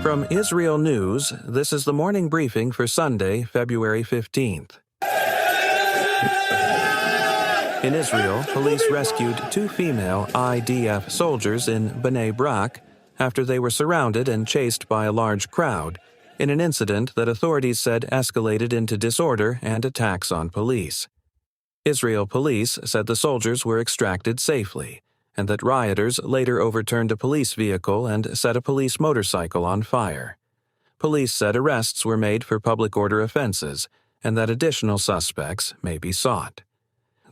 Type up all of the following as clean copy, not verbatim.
From IsReal News, this is the morning briefing for Sunday, February 15th. In Israel, police rescued 2 female IDF soldiers in Bnei Brak after they were surrounded and chased by a large crowd in an incident that authorities said escalated into disorder and attacks on police. Israel police said the soldiers were extracted safely, and that rioters later overturned a police vehicle and set a police motorcycle on fire. Police said arrests were made for public order offenses and that additional suspects may be sought.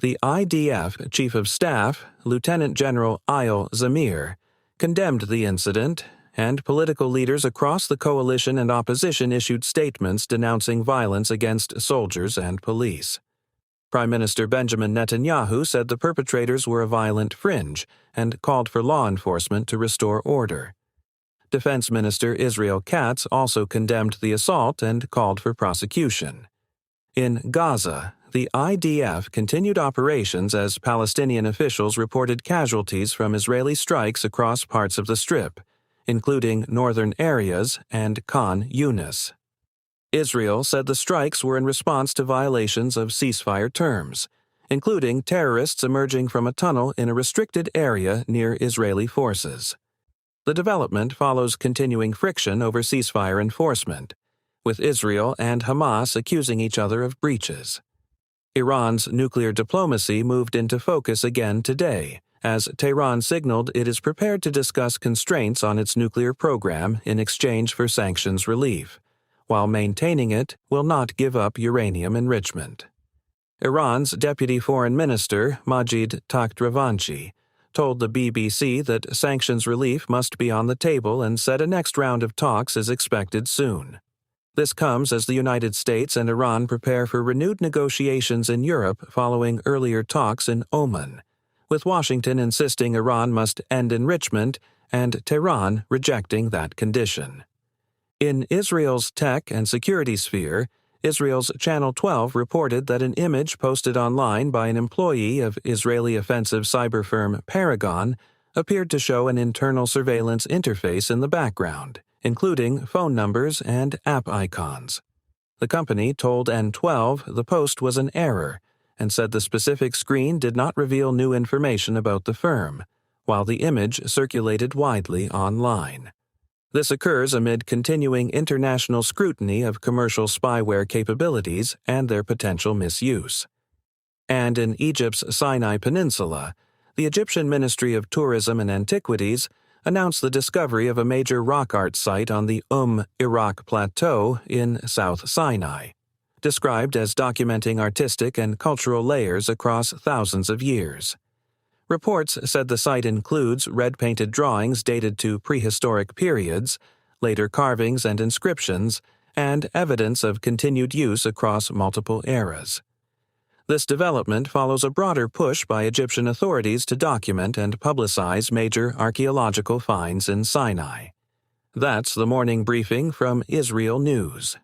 The IDF Chief of Staff, Lieutenant General Eyal Zamir, condemned the incident, and political leaders across the coalition and opposition issued statements denouncing violence against soldiers and police. Prime Minister Benjamin Netanyahu said the perpetrators were a violent fringe and called for law enforcement to restore order. Defense Minister Israel Katz also condemned the assault and called for prosecution. In Gaza, the IDF continued operations as Palestinian officials reported casualties from Israeli strikes across parts of the Strip, including northern areas and Khan Yunis. Israel said the strikes were in response to violations of ceasefire terms, including terrorists emerging from a tunnel in a restricted area near Israeli forces. The development follows continuing friction over ceasefire enforcement, with Israel and Hamas accusing each other of breaches. Iran's nuclear diplomacy moved into focus again today, as Tehran signaled it is prepared to discuss constraints on its nuclear program in exchange for sanctions relief, while maintaining it will not give up uranium enrichment. Iran's Deputy Foreign Minister, Majid Takhtravanchi, told the BBC that sanctions relief must be on the table and said a next round of talks is expected soon. This comes as the United States and Iran prepare for renewed negotiations in Europe following earlier talks in Oman, with Washington insisting Iran must end enrichment and Tehran rejecting that condition. In Israel's tech and security sphere, Israel's Channel 12 reported that an image posted online by an employee of Israeli offensive cyber firm Paragon appeared to show an internal surveillance interface in the background, including phone numbers and app icons. The company told N12 the post was an error and said the specific screen did not reveal new information about the firm, while the image circulated widely online. This occurs amid continuing international scrutiny of commercial spyware capabilities and their potential misuse. And in Egypt's Sinai Peninsula, the Egyptian Ministry of Tourism and Antiquities announced the discovery of a major rock art site on the Iraq Plateau in South Sinai, described as documenting artistic and cultural layers across thousands of years. Reports said the site includes red-painted drawings dated to prehistoric periods, later carvings and inscriptions, and evidence of continued use across multiple eras. This development follows a broader push by Egyptian authorities to document and publicize major archaeological finds in Sinai. That's the morning briefing from IsReal News.